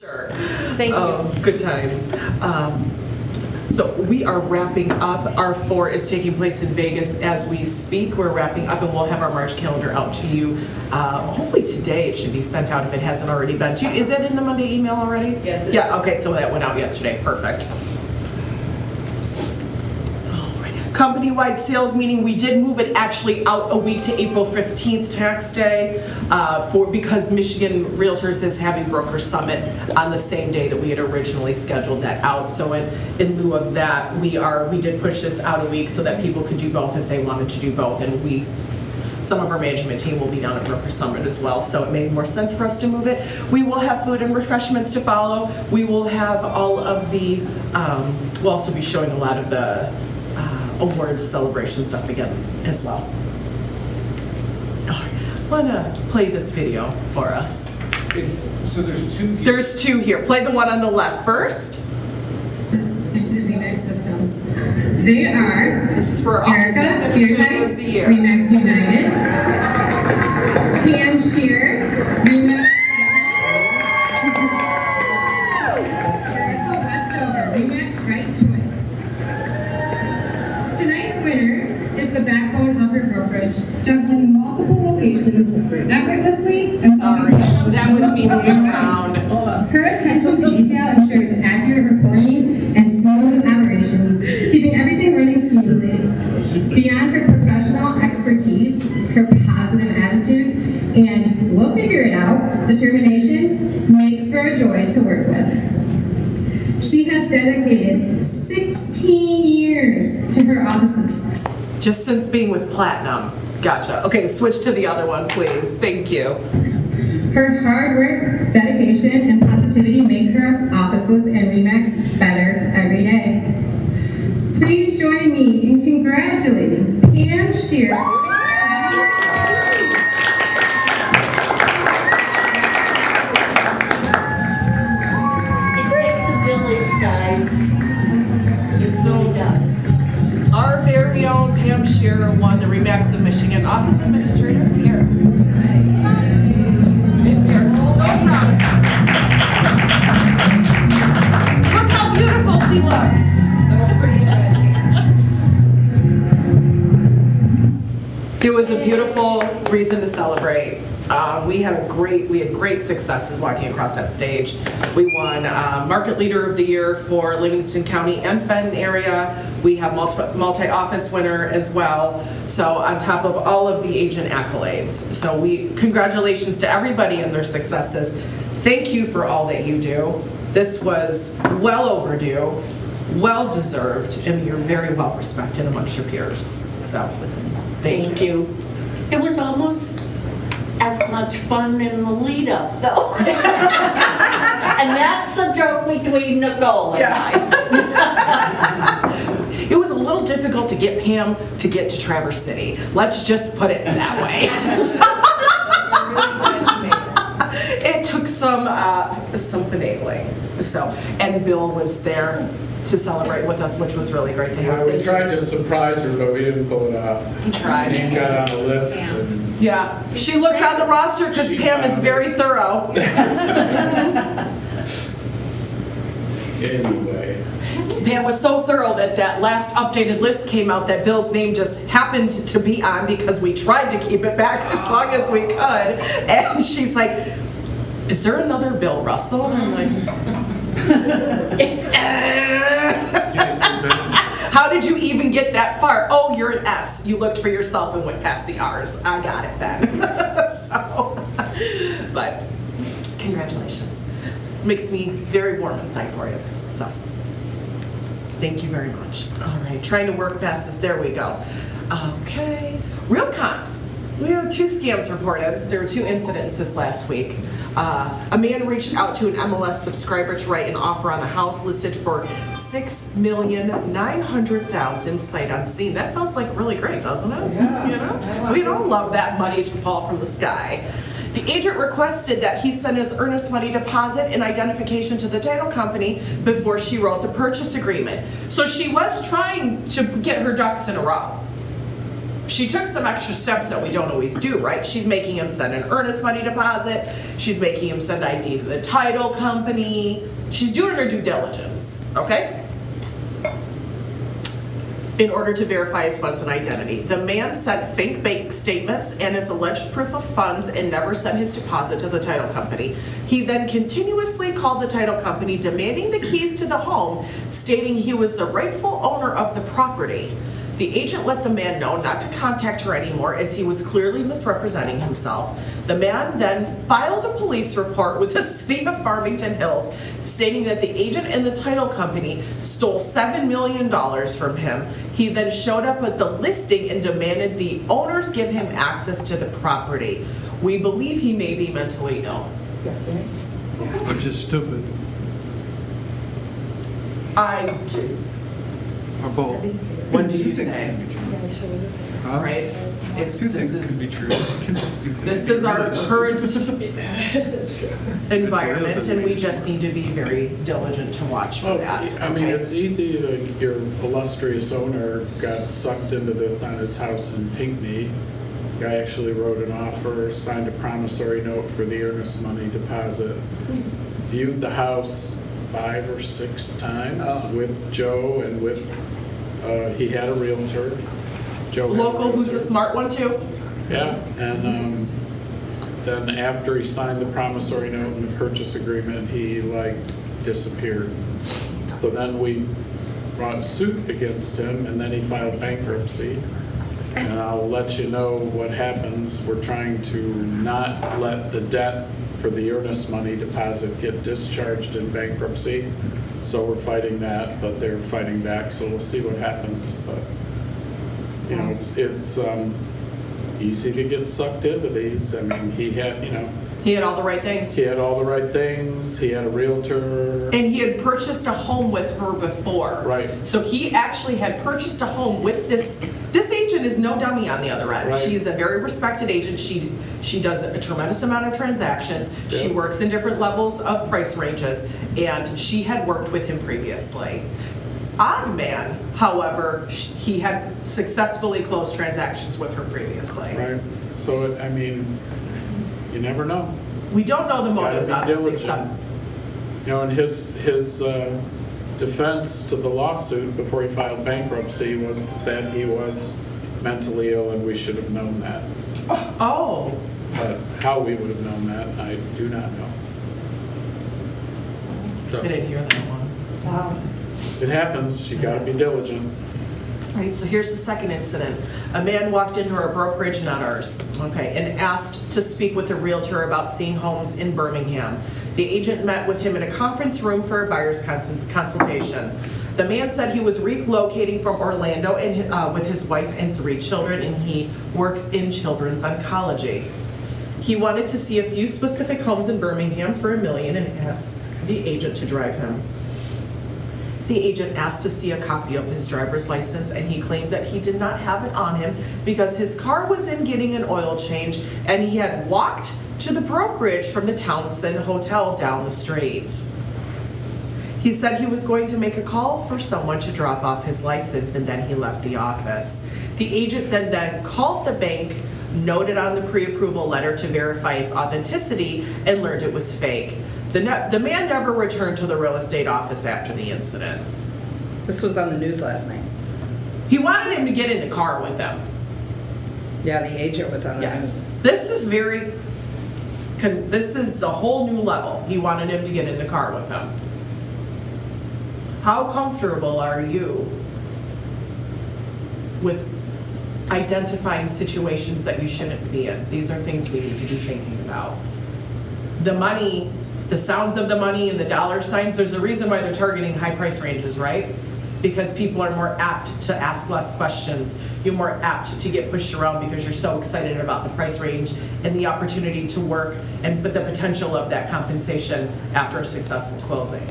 Sure. Thank you. Good times. So we are wrapping up. Our 4 is taking place in Vegas as we speak. We're wrapping up and we'll have our March calendar out to you. Hopefully today it should be sent out if it hasn't already been. Is that in the Monday email already? Yes, it is. Yeah, okay, so that went out yesterday. Perfect. Company-wide sales meeting, we did move it actually out a week to April 15th, tax day, because Michigan Realtors is having Broker Summit on the same day that we had originally scheduled that out. So in lieu of that, we did push this out a week so that people could do both if they wanted to do both. And some of our management team will be down at Broker Summit as well, so it made more sense for us to move it. We will have food and refreshments to follow. We will have all of the, we'll also be showing a lot of the awards celebration stuff again as well. I want to play this video for us. So there's 2 here. There's 2 here. Play the one on the left first. Into the Remax systems. They are This is for our Erica Administrator of the Year. Remax United, Pam Shear, Remax Erica Westover, Remax Right Choice. Tonight's winner is the backbone of her brokerage, juggling multiple locations effortlessly and Sorry, that was me moving around. Her attention to detail ensures accurate reporting and smooth operations, keeping everything running smoothly. Beyond her professional expertise, her positive attitude, and we'll figure it out, determination makes for a joy to work with. She has dedicated 16 years to her offices. Just since being with Platinum. Gotcha. Okay, switch to the other one, please. Thank you. Her hard work, dedication, and positivity make her offices and Remax better every day. Please join me in congratulating Pam Shear. It takes a village, guys. It really does. Our very own Pam Shearer won the Remax of Michigan Office Administrator of the Year. And we are so proud of her. Look how beautiful she looks. It was a beautiful reason to celebrate. We had great successes walking across that stage. We won Market Leader of the Year for Livingston County and Fenton area. We have multi-office winner as well. So on top of all of the agent accolades. So congratulations to everybody and their successes. Thank you for all that you do. This was well overdue, well deserved, and you're very well respected amongst your peers. So thank you. It was almost as much fun in the lead up though. And that's the joke between Nicole and I. It was a little difficult to get Pam to get to Traverse City. Let's just put it that way. It took some finagling. And Bill was there to celebrate with us, which was really great to have. We tried to surprise her, but we didn't pull it off. He tried. He got on the list. And Yeah, she looked on the roster because Pam is very thorough. anyway, Pam was so thorough that last updated list came out that Bill's name just happened to be on because we tried to keep it back as long as we could. And she's like, is there another Bill Russell? And I'm like, how did you even get that far? Oh, you're an S. You looked for yourself and went past the R's. I got it then. But congratulations. Makes me very warm inside for you. So thank you very much. All right, trying to work past this. There we go. Okay, Realcon. We have 2 scams reported. There were 2 incidents this last week. A man reached out to an MLS subscriber to write an offer on a house listed for $6,900,000 sight unseen. That sounds like really great, doesn't it? Yeah. You know, we don't love that money to fall from the sky. The agent requested that he send his earnest money deposit and identification to the title company before she wrote the purchase agreement. So she was trying to get her ducks in a row. she took some extra steps that we don't always do, right? She's making him send an earnest money deposit. She's making him send ID to the title company. She's doing her due diligence, okay? In order to verify his funds and identity. The man sent fake bank statements and his alleged proof of funds and never sent his deposit to the title company. He then continuously called the title company demanding the keys to the home, stating he was the rightful owner of the property. The agent let the man know not to contact her anymore as he was clearly misrepresenting himself. The man then filed a police report with the city of Farmington Hills stating that the agent and the title company stole $7 million from him. He then showed up at the listing and demanded the owners give him access to the property. We believe he may be mentally ill. Which is stupid, or both. What do you Two things say? can be true. Huh? Right? It's, Two this things can be is, true. It can be stupid. this is our current environment, and we just need to be very diligent to watch for Well, that. I mean, okay? it's easy to, your illustrious owner got sucked into this on his house in Pinckney. Guy actually wrote an offer, signed a promissory note for the earnest money deposit, viewed the house 5 or 6 times with Joe and with, he had a realtor. Joe had a Local, who's the realtor. smart one too? Yeah, and then after he signed the promissory note and the purchase agreement, he like disappeared. So then we brought suit against him, and then he filed bankruptcy. And I'll let you know what happens. We're trying to not let the debt for the earnest money deposit get discharged in bankruptcy. So we're fighting that, but they're fighting back, so we'll see what happens. But, you know, it's easy to get sucked into these. I mean, he had, you know, He had all the right things. he had all the right things. He had a realtor. And he had purchased a home with her before. Right. So he actually had purchased a home with this agent is no dummy on the other end. Right. She is a very respected agent. She does a tremendous amount of transactions. She Yeah. works in different levels of price ranges, and she had worked with him previously. Odd man, however, he had successfully closed transactions with her previously. Right. So, I mean, you never know. We don't know the Gotta motives be on this diligent. except You know, and his defense to the lawsuit before he filed bankruptcy was that he was mentally ill and we should have known that. oh. But how we would have known that, I do not know. I So didn't hear that one. Wow. it happens, you gotta be diligent. Right, so here's the second incident. A man walked into our brokerage, not ours, okay, and asked to speak with a realtor about seeing homes in Birmingham. The agent met with him in a conference room for a buyer's consultation. The man said he was relocating from Orlando and, with his wife and 3 children, and he works in children's oncology. He wanted to see a few specific homes in Birmingham for $1 million and asked the agent to drive him. The agent asked to see a copy of his driver's license, and he claimed that he did not have it on him because his car was in getting an oil change and he had walked to the brokerage from the Townsend Hotel down the street. He said he was going to make a call for someone to drop off his license, and then he left the office. The agent then called the bank, noted on the pre-approval letter to verify its authenticity, and learned it was fake. The man never returned to the real estate office after the incident. This was on the news last night. He wanted him to get in the car with him. Yeah, the agent was on the Yes. news. This is a whole new level. He wanted him to get in the car with him. How comfortable are you with identifying situations that you shouldn't be in? These are things we need to be thinking about. The money, the sounds of the money and the dollar signs, there's a reason why they're targeting high price ranges, right? Because people are more apt to ask less questions. You're more apt to get pushed around because you're so excited about the price range and the opportunity to work and but the potential of that compensation after a successful closing.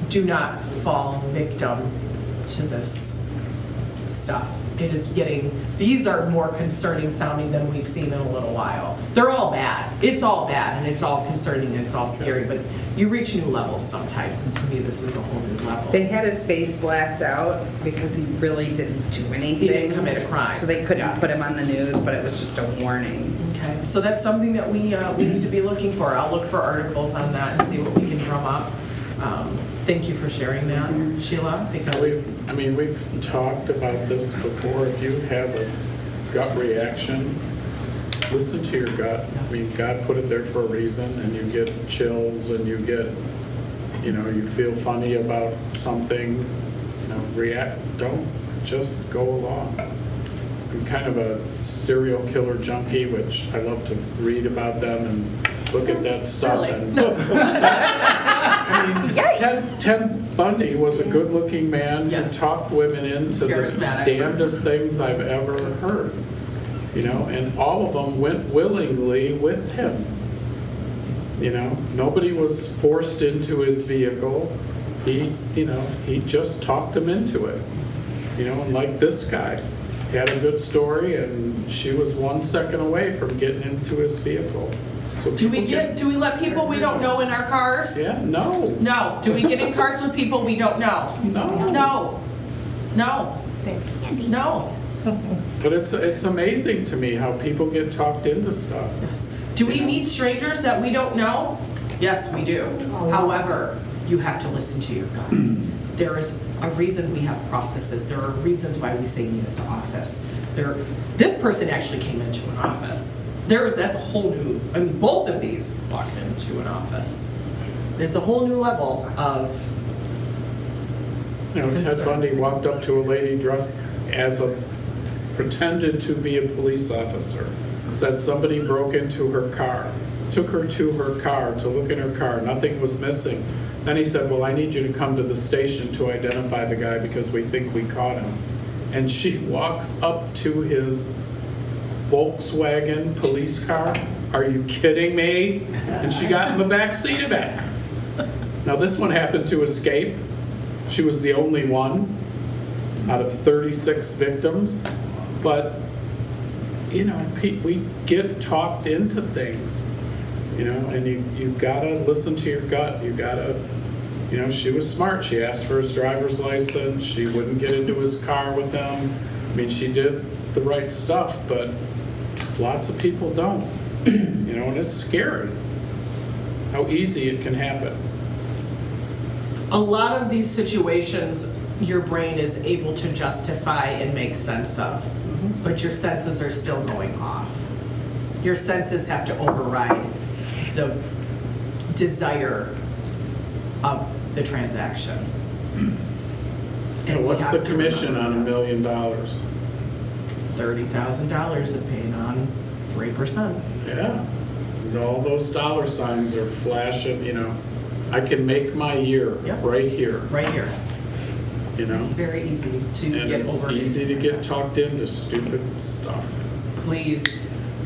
Do not fall victim to this stuff. It is these are more concerning sounding than we've seen in a little while. They're all bad. It's all bad, and it's all concerning, and it's all scary, but you reach new levels sometimes, and to me, this is a whole new level. They had his face blacked out because he really didn't do anything. He didn't commit a crime. So they couldn't Yes. put him on the news, but it was just a warning. Okay, so that's something that we need to be looking for. I'll look for articles on that and see what we can drum up. Thank you for sharing that, Sheila, because, We've talked about this before. If you have a gut reaction, listen to your gut. I mean, God put it there for a reason, and you get chills, and you get, you feel funny about something, react. Don't just go along. I'm kind of a serial killer junkie, which I love to read about them and look at that stuff. Really? And Ted Bundy was a good-looking man Yes. who talked women into the Charismatic. damnedest things I've ever heard. And all of them went willingly with him. Nobody was forced into his vehicle. He just talked them into it. And like this guy, he had a good story, and she was 1 second away from getting into his vehicle. So do we people let people we don't know in our cars? Yeah, no. No. Do we get in cars with people we don't know? No. No. No. No. But it's amazing to me how people get talked into stuff. Yes. Do we meet strangers that we don't know? Yes, we do. However, you have to listen to your gut. There is a reason we have processes. There are reasons why we say meet at the office. This person actually came into an office. That's a whole new, both of these walked into an office. There's a whole new level of Ted concern. Bundy walked up to a lady dressed as pretended to be a police officer, said somebody broke into her car, took her to her car to look in her car, nothing was missing. Then he said, well, I need you to come to the station to identify the guy because we think we caught him. And she walks up to his Volkswagen police car. Are you kidding me? And she got in the back seat of it. Now this one happened to escape. She was the only one out of 36 victims. But, we get talked into things, and you gotta listen to your gut. You gotta, she was smart. She asked for his driver's license. She wouldn't get into his car with him. She did the right stuff, but lots of people don't, and it's scary how easy it can happen. a lot of these situations, your brain is able to justify and make sense of, but your senses are still going off. Your senses have to override the desire of the transaction. And what's we the have to commission remember on $1 million? $30,000 of paid on 3%. Yeah, and all those dollar signs are flashing, I can make my year Yep. right here, Right here. you know? It's very easy to And get it's over. easy to get talked into stupid stuff. Please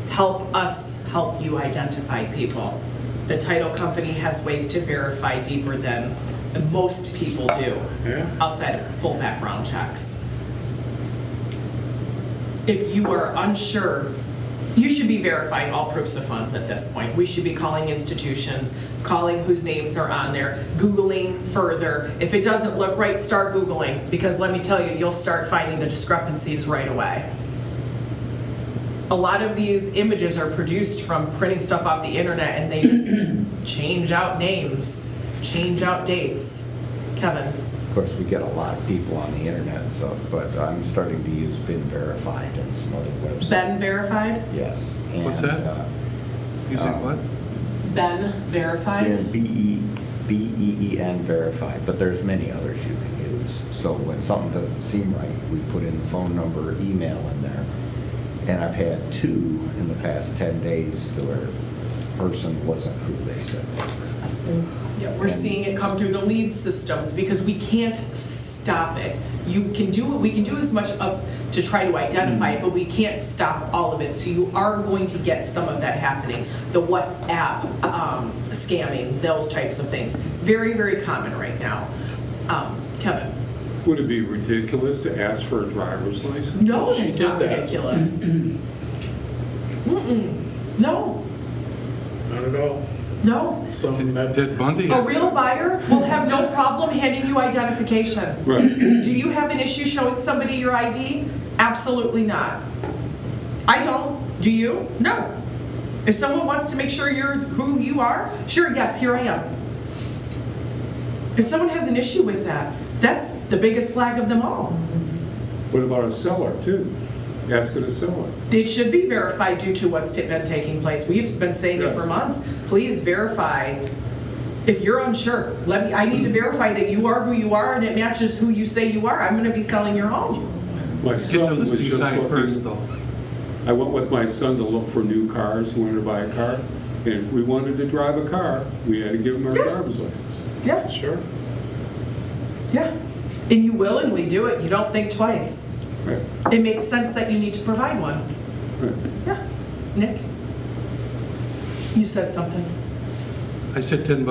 help us help you identify people. The title company has ways to verify deeper than most people do, Yeah. outside of full background checks. If you are unsure, you should be verifying all proofs of funds at this point. We should be calling institutions, calling whose names are on there, Googling further. If it doesn't look right, start Googling, because let me tell you, you'll start finding the discrepancies right away. A lot of these images are produced from printing stuff off the internet, and they just change out names, change out dates. Kevin? Of course, we get a lot of people on the internet and stuff, but I'm starting to use Been Verified and some other websites. Ben Verified? Yes. What's and, that? Using what? Ben Verified? And BEEN Verified, but there's many others you can use. So when something doesn't seem right, we put in the phone number, email in there. And I've had 2 in the past 10 days where the person wasn't who they said they were. Yeah, we're seeing it come through the lead systems because we can't stop it. We can do as much up to try to identify it, but we can't stop all of it. So you are going to get some of that happening. The WhatsApp scamming, those types of things. Very, very common right now. Kevin? Would it be ridiculous to ask for a driver's license? No, She it's did not that. ridiculous. Mm-mm. No, Not at all. no. Some that Ted Bundy? A real buyer will have no problem handing you identification. Right. Do you have an issue showing somebody your ID? Absolutely not. I don't. Do you? No. If someone wants to make sure you're who you are, sure, yes, here I am. If someone has an issue with that, that's the biggest flag of them all. What about a seller, too? Asking a seller. They should be verified due to what's been taking place. We've been saying it Yeah. for months. Please verify. If you're unsure, I need to verify that you are who you are and it matches who you say you are. I'm going to be selling your home. My Get the son was listing just side first, looking, though. I went with my son to look for new cars, he wanted to buy a car. And if we wanted to drive a car, we had to give him our Yes. driver's license. Yeah, sure. yeah. And you willingly do it. You don't think twice. Right, It makes sense that you need to provide one. right. Yeah. Nick? You said something. I said Ted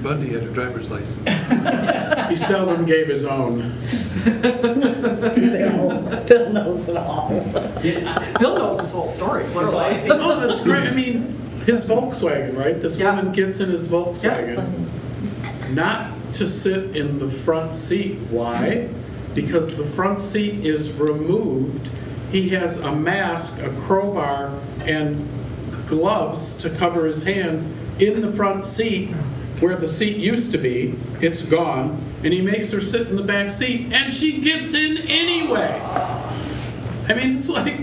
Bundy had a driver's license. He seldom gave his own. Bill knows it all. Bill knows this whole story, clearly. Oh, that's great. I mean, his Volkswagen, right? This Yeah. woman gets in his Volkswagen, not to sit in the front seat. Why? Because the front seat is removed. He has a mask, a crowbar, and gloves to cover his hands in the front seat where the seat used to be. It's gone. And he makes her sit in the back seat, and she gets in anyway. I mean, it's like,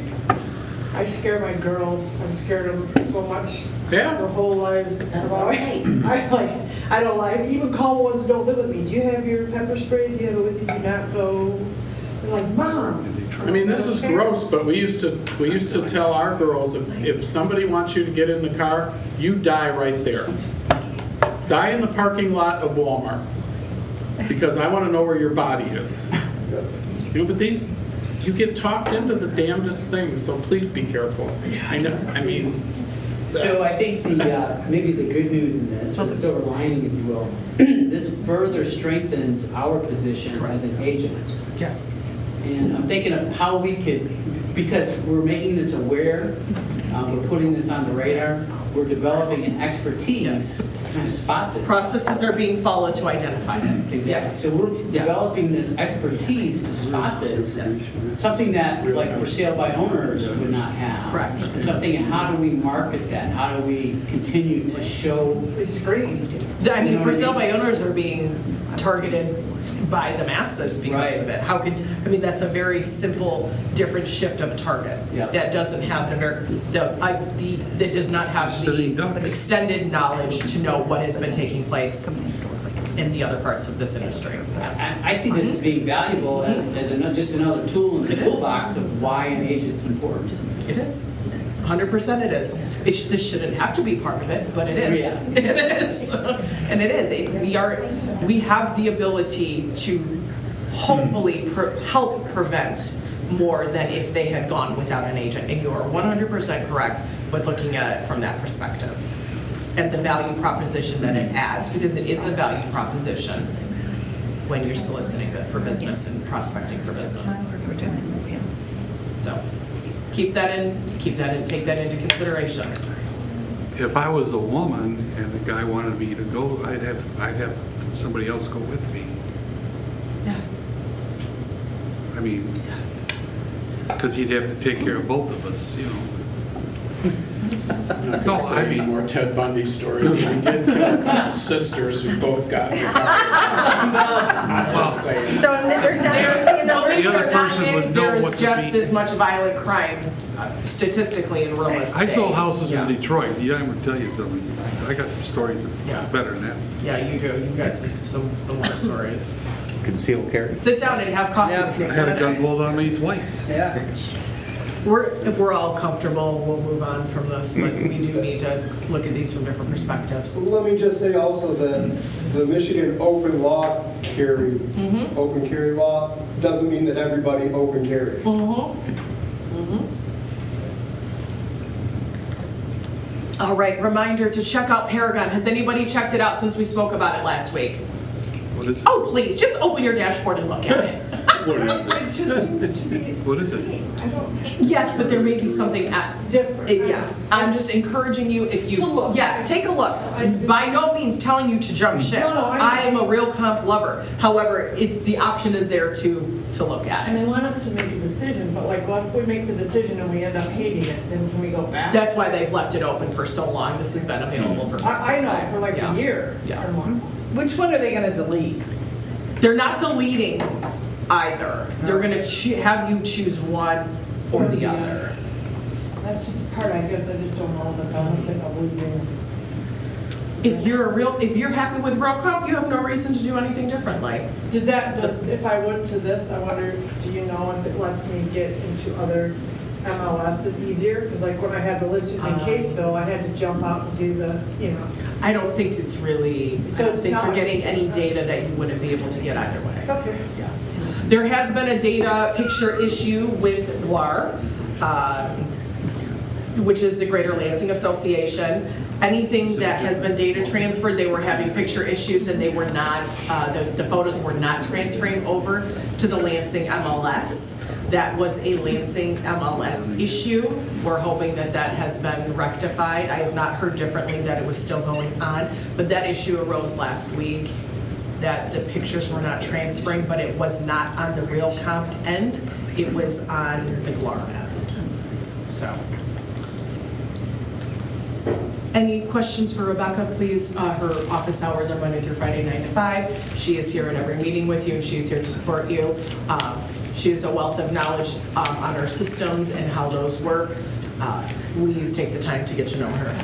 I scare my girls. I've scared them so much yeah. their whole lives. That's all right. I don't lie. Even calm ones don't live with me. Do you have your pepper spray? Do you have it with you? Do not go. They're like, Mom. I mean, this is gross, but we used to tell our girls, if somebody wants you to get in the car, you die right there. Die in the parking lot of Walmart, because I want to know where your body is. You know, but you get talked into the damnedest things, so please be careful. I know, I mean. So I think maybe the good news in this, or the silver lining, if you will, this further strengthens our position as an agent. Yes. And I'm thinking of how we could, because we're making this aware, we're putting this on the radar, we're developing an expertise to kind of spot this. Processes are being followed to identify it. Exactly. Yes. So we're developing this expertise to spot this, something that, like, for sale by owners would not have. Correct. And something, how do we market that? How do we continue to show? It's free. I mean, You know for what I sale mean? by owners are being targeted by the masses because of Right. it. That's a very simple, different shift of target. Yeah. That doesn't have that does not have Sitting duck. the extended knowledge to know what has been taking place in the other parts of this industry. I see this as being valuable as just another tool in the It is. toolbox of why an agent's important. It is. 100% it is. This shouldn't have to be part of it, but it is. Yeah. It is. And it is. We have the ability to hopefully help prevent more than if they had gone without an agent. And you are 100% correct with looking at it from that perspective. And the value proposition that it adds, because it is a value proposition when you're soliciting it for business and prospecting for business. So take that into consideration. If I was a woman and the guy wanted me to go, I'd have somebody else go with me. Yeah. I mean, because he'd have to take care of both of us, you know. I'm not No, gonna say I any mean- more Ted Bundy stories. We did kill a couple sisters who both got in the car. I'm just saying. So there's not anything in the The other person would know There's what to just be. as much violent crime statistically in real estate. I sold houses Yeah. in Detroit. Yeah, I'm gonna tell you something. I got some stories Yeah. better than that. Yeah, you do. You've got some more stories. Concealed carry. Sit down and have coffee. Yeah. I had a gun pulled on me twice. Yeah. If we're all comfortable, we'll move on from this, but we do need to look at these from different perspectives. So let me just say also that the Michigan open carry law doesn't mean that everybody open carries. All right, reminder to check out Paragon. Has anybody checked it out since we spoke about it last week? What is it? Oh, please, just open your dashboard and look at it. What is It just seems to be. What is it? I don't. Yes, but there may be something Different. Yes, I'm just encouraging you if you. To look. Yeah, take a look. By no means telling you to jump ship. No, I know. I am a real comp lover. However, the option is there to look at And it. they want us to make a decision, but like, what if we make the decision and we end up hating it, then can we go back? That's why they've left it open for so long. This has been available for quite some I know, time. for like Yeah. a year Yeah. or more. Which one are they gonna delete? They're not deleting either. They're gonna have you choose one or the other. That's just the part, I guess, I just don't know the benefit of leaving. If you're happy with road comp, you have no reason to do anything differently. Does, if I went to this, I wonder, do you know if it lets me get into other MLSs easier? Because like when I had the listings in Caseville, I had to jump out and do the, I don't think it's really, I So don't it's think you're not- getting any data that you wouldn't be able to get either way. Okay. Yeah. There has been a data picture issue with GLAR, which is the Greater Lansing Association. Anything that has been data transferred, they were having picture issues and they were not, the photos were not transferring over to the Lansing MLS. That was a Lansing MLS issue. We're hoping that that has been rectified. I have not heard differently that it was still going on, but that issue arose last week, that the pictures were not transferring, but it was not on the real comp end. It was on the GLAR end. So. Any questions for Rebecca, please? Her office hours are Monday through Friday, 9 to 5. She is here at every meeting with you, and she is here to support you. She is a wealth of knowledge on our systems and how those work. Please take the time to get to know her.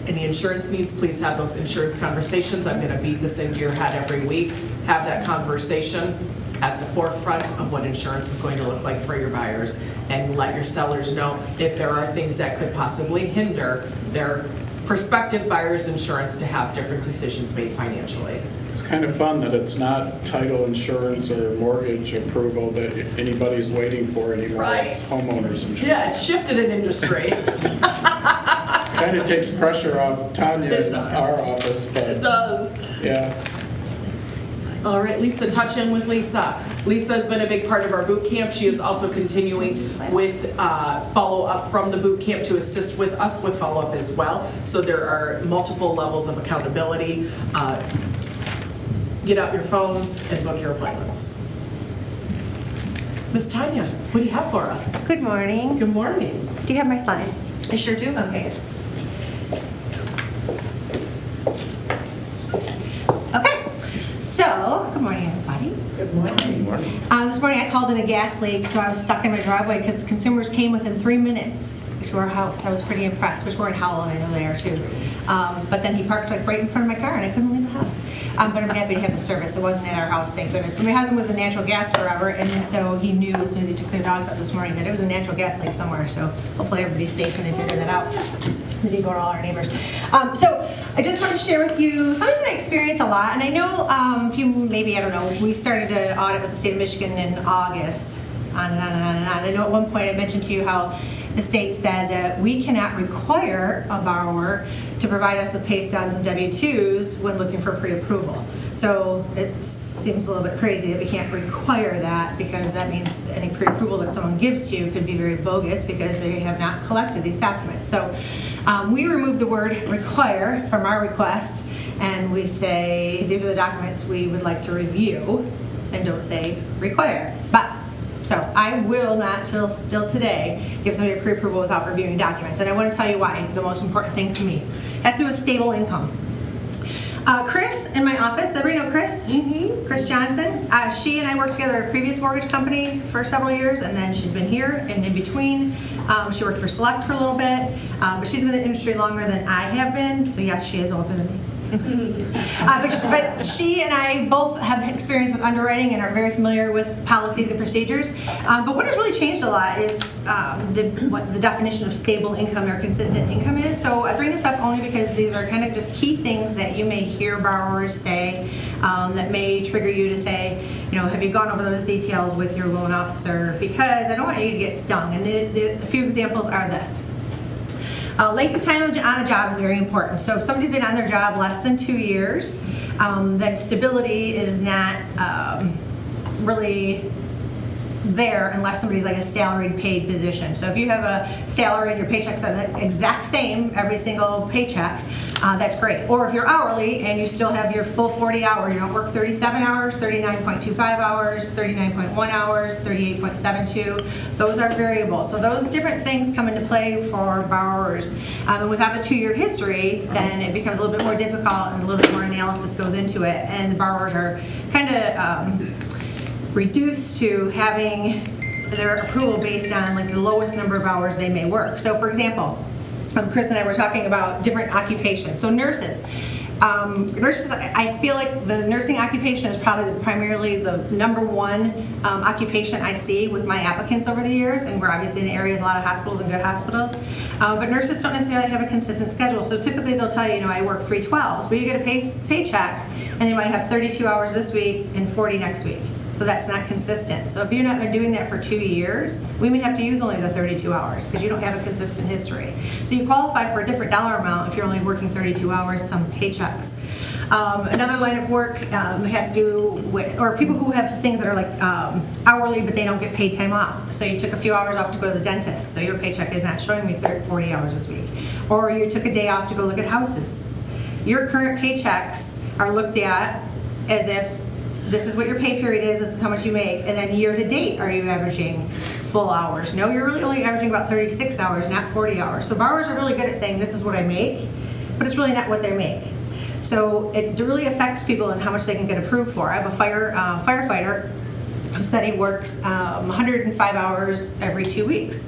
Any insurance needs, please have those insurance conversations. I'm going to beat this into your head every week. Have that conversation at the forefront of what insurance is going to look like for your buyers, and let your sellers know if there are things that could possibly hinder their prospective buyer's insurance to have different decisions made financially. It's kind of fun that it's not title insurance or mortgage approval that anybody's waiting for anymore. Right. It's homeowners insurance. Yeah, it shifted an industry. Kind of takes pressure off Tanya in our office, It but does. yeah. All right, Lisa, touch in with Lisa. Lisa has been a big part of our boot camp. She is also continuing with follow-up from the boot camp to assist with us with follow-up as well. So there are multiple levels of accountability. Get out your phones and book your appointments. Miss Tanya, what do you have for us? Good morning. Good morning. Do you have my slide? I sure do. Okay. Okay. So, good morning, everybody. Good morning. This morning I called in a gas leak, so I was stuck in my driveway because consumers came within 3 minutes to our house. I was pretty impressed, which we're in Howell, and I know they are too. But then he parked like right in front of my car, and I couldn't leave the house. But I'm happy to have the service. It wasn't at our house, thank goodness. But my husband was in natural gas forever, and so he knew as soon as he took their dogs out this morning that it was a natural gas leak somewhere. So hopefully everybody's safe and they figured that out. We did go to all our neighbors. So I just want to share with you something that I experience a lot. And I know if you maybe, I don't know, we started an audit with the state of Michigan in August, on and on and on and on. I know at one point I mentioned to you how the state said that we cannot require a borrower to provide us with pay stubs and W-2s when looking for pre-approval. So it seems a little bit crazy that we can't require that, because that means any pre-approval that someone gives to you could be very bogus because they have not collected these documents. So we removed the word require from our request, and we say these are the documents we would like to review, and don't say require. So I will not still today give somebody a pre-approval without reviewing documents. And I want to tell you why. The most important thing to me has to do with stable income. Chris in my office, everybody know Chris? Mm-hmm. Chris Johnson. She and I worked together at a previous mortgage company for several years, and then she's been here, and in between she worked for Select for a little bit, but she's been in the industry longer than I have been, so yes, she is older than me. But she and I both have experience with underwriting and are very familiar with policies and procedures. But what has really changed a lot is what the definition of stable income or consistent income is. So I bring this up only because these are kind of just key things that you may hear borrowers say that may trigger you to say, have you gone over those details with your loan officer? Because I don't want you to get stung. And a few examples are this. Length of time on a job is very important. So if somebody's been on their job less than 2 years, then stability is not really there unless somebody's like a salaried paid position. So if you have a salary and your paychecks are the exact same every single paycheck, that's great. Or if you're hourly and you still have your full 40 hours, you don't work 37 hours, 39.25 hours, 39.1 hours, 38.72, those are variable. So those different things come into play for borrowers. And without a 2-year history, then it becomes a little bit more difficult and a little bit more analysis goes into it. And the borrowers are kind of reduced to having their approval based on like the lowest number of hours they may work. So for example, Chris and I were talking about different occupations. So nurses. Nurses, I feel like the nursing occupation is probably primarily the number one occupation I see with my applicants over the years, and we're obviously in an area with a lot of hospitals and good hospitals. But nurses don't necessarily have a consistent schedule, so typically they'll tell you, I work 3/12s, but you get a paycheck, and they might have 32 hours this week and 40 next week. So that's not consistent. So if you're not been doing that for 2 years, we may have to use only the 32 hours because you don't have a consistent history. So you qualify for a different dollar amount if you're only working 32 hours, some paychecks. Another line of work has to do with, or people who have things that are like hourly, but they don't get paid time off. So you took a few hours off to go to the dentist, so your paycheck is not showing me 40 hours this week. Or you took a day off to go look at houses. Your current paychecks are looked at as if this is what your pay period is, this is how much you make, and then year to date, are you averaging full hours? No, you're really only averaging about 36 hours, not 40 hours. So borrowers are really good at saying this is what I make, but it's really not what they make. So it really affects people and how much they can get approved for. I have a firefighter who said he works 105 hours every 2 weeks.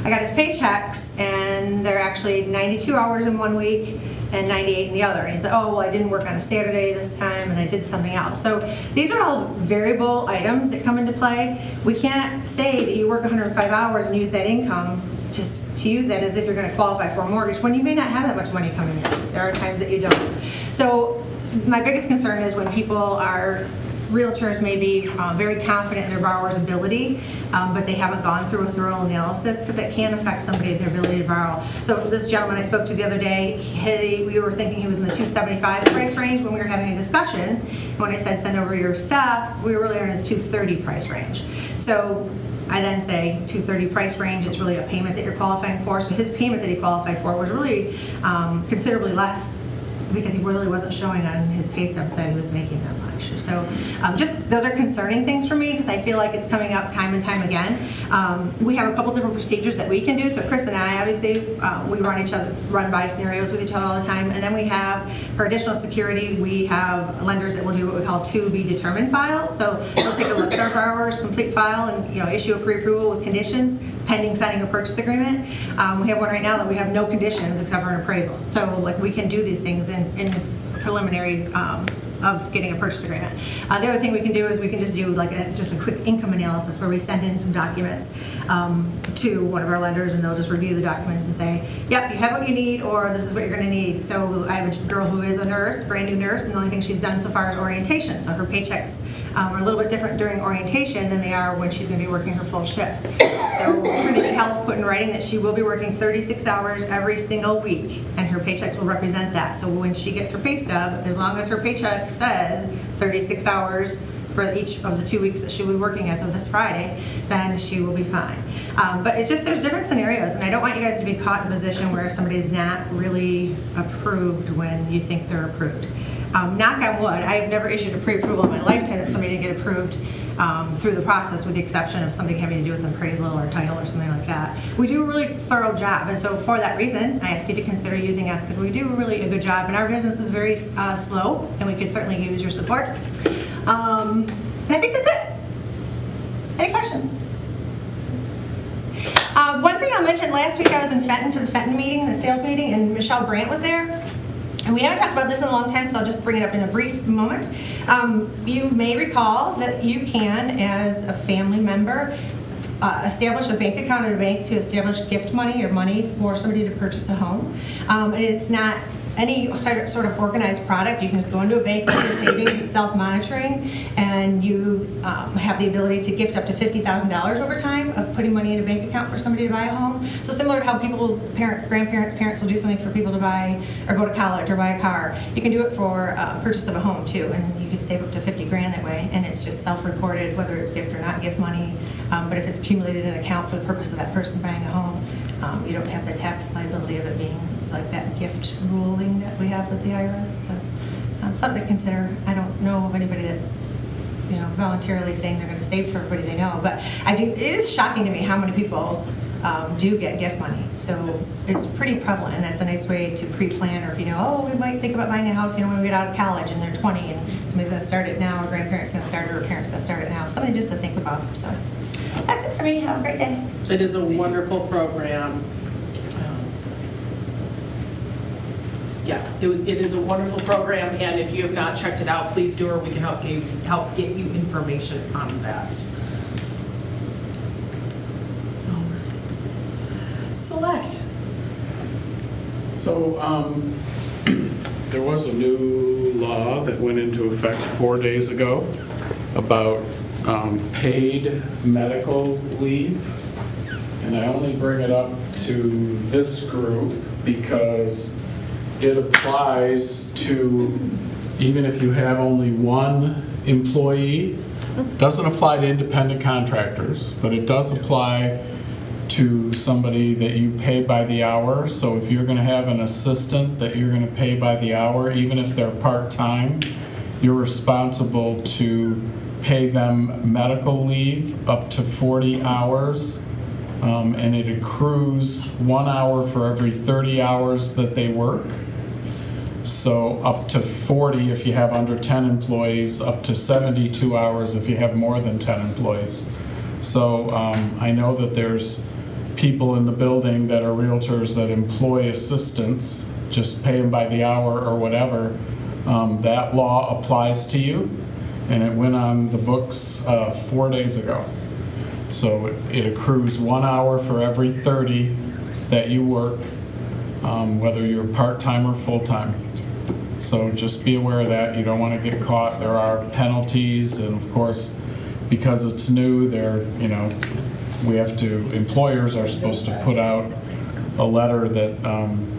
I got his paychecks, and they're actually 92 hours in 1 week and 98 in the other. And he said, oh, well, I didn't work on a Saturday this time, and I did something else. So these are all variable items that come into play. We can't say that you work 105 hours and use that income to use that as if you're going to qualify for a mortgage when you may not have that much money coming in. There are times that you don't. So my biggest concern is when people are realtors may be very confident in their borrower's ability, but they haven't gone through a thorough analysis because it can affect somebody and their ability to borrow. So this gentleman I spoke to the other day, we were thinking he was in the 275 price range when we were having a discussion. When I said send over your stuff, we were really in the 230 price range. So I then say 230 price range, it's really a payment that you're qualifying for. So his payment that he qualified for was really considerably less because he really wasn't showing on his pay stubs that he was making that much. So just those are concerning things for me because I feel like it's coming up time and time again. We have a couple different procedures that we can do. So Chris and I, obviously, we run by scenarios with each other all the time. And then we have, for additional security, we have lenders that will do what we call to be determined files. So they'll take a look at our borrower's complete file and issue a pre-approval with conditions pending signing a purchase agreement. We have one right now that we have no conditions except for an appraisal. So like we can do these things in preliminary of getting a purchase agreement. The other thing we can do is we can just do like just a quick income analysis where we send in some documents to one of our lenders and they'll just review the documents and say, yep, you have what you need or this is what you're going to need. So I have a girl who is a nurse, brand new nurse, and the only thing she's done so far is orientation. So her paychecks are a little bit different during orientation than they are when she's going to be working her full shifts. So Trinity Health put in writing that she will be working 36 hours every single week, and her paychecks will represent that. So when she gets her pay stub, as long as her paycheck says 36 hours for each of the 2 weeks that she'll be working as of this Friday, then she will be fine. But it's just there's different scenarios, and I don't want you guys to be caught in a position where somebody's not really approved when you think they're approved. Knock on wood, I have never issued a pre-approval in my lifetime that somebody didn't get approved through the process with the exception of something having to do with an appraisal or title or something like that. We do a really thorough job, and so for that reason, I ask you to consider using us because we do really a good job, and our business is very slow, and we could certainly use your support. And I think that's it. Any questions? One thing I'll mention, last week I was in Fenton for the Fenton meeting, the sales meeting, and Michelle Brandt was there. And we haven't talked about this in a long time, so I'll just bring it up in a brief moment. You may recall that you can, as a family member, establish a bank account at a bank to establish gift money or money for somebody to purchase a home. And it's not any sort of organized product. You can just go into a bank with your savings, it's self-monitoring, and you have the ability to gift up to $50,000 over time of putting money in a bank account for somebody to buy a home. So similar to how people, grandparents, parents will do something for people to buy or go to college or buy a car, you can do it for purchase of a home too, and you can save up to 50 grand that way, and it's just self-reported whether it's gift or not gift money. But if it's accumulated in an account for the purpose of that person buying a home, you don't have the tax liability of it being like that gift ruling that we have with the IRS. So something to consider. I don't know of anybody that's voluntarily saying they're going to save for everybody they know, but it is shocking to me how many people do get gift money. So it's pretty prevalent, and that's a nice way to pre-plan, or if we might think about buying a house, when we get out of college and they're 20 and somebody's going to start it now, or grandparents going to start it, or parents going to start it now. Something just to think about. So that's it for me. Have a great day. It is a wonderful program. It is a wonderful program, and if you have not checked it out, please do, or we can help get you information on that. Select. So there was a new law that went into effect 4 days ago about paid medical leave. And I only bring it up to this group because it applies to, even if you have only one employee, doesn't apply to independent contractors, but it does apply to somebody that you pay by the hour. So if you're going to have an assistant that you're going to pay by the hour, even if they're part-time, you're responsible to pay them medical leave up to 40 hours. And it accrues 1 hour for every 30 hours that they work. So up to 40 if you have under 10 employees, up to 72 hours if you have more than 10 employees. So I know that there's people in the building that are realtors that employ assistants, just pay them by the hour or whatever. That law applies to you, and it went on the books 4 days ago. So it accrues 1 hour for every 30 that you work, whether you're part-time or full-time. So just be aware of that. You don't want to get caught. There are penalties, and of course, because it's new, employers are supposed to put out a letter that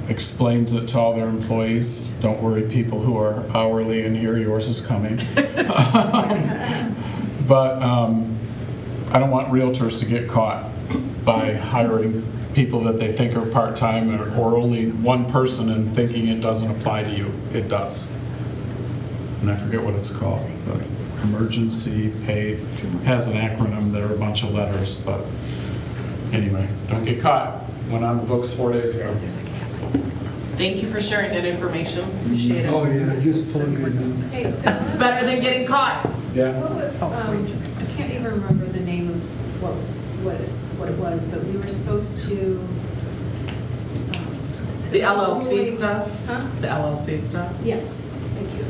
explains it to all their employees. Don't worry, people who are hourly in here, yours is coming. But I don't want realtors to get caught by hiring people that they think are part-time or only one person and thinking it doesn't apply to you. It does. And I forget what it's called, but emergency paid has an acronym. There are a bunch of letters, but anyway, don't get caught. Went on the books 4 days ago. Thank you for sharing that information. Appreciate it. Oh, yeah, just plug it in. It's better than getting caught. Yeah. I can't even remember the name of what it was, but we were supposed to. The LLC stuff? Huh? The LLC stuff? Yes, thank you.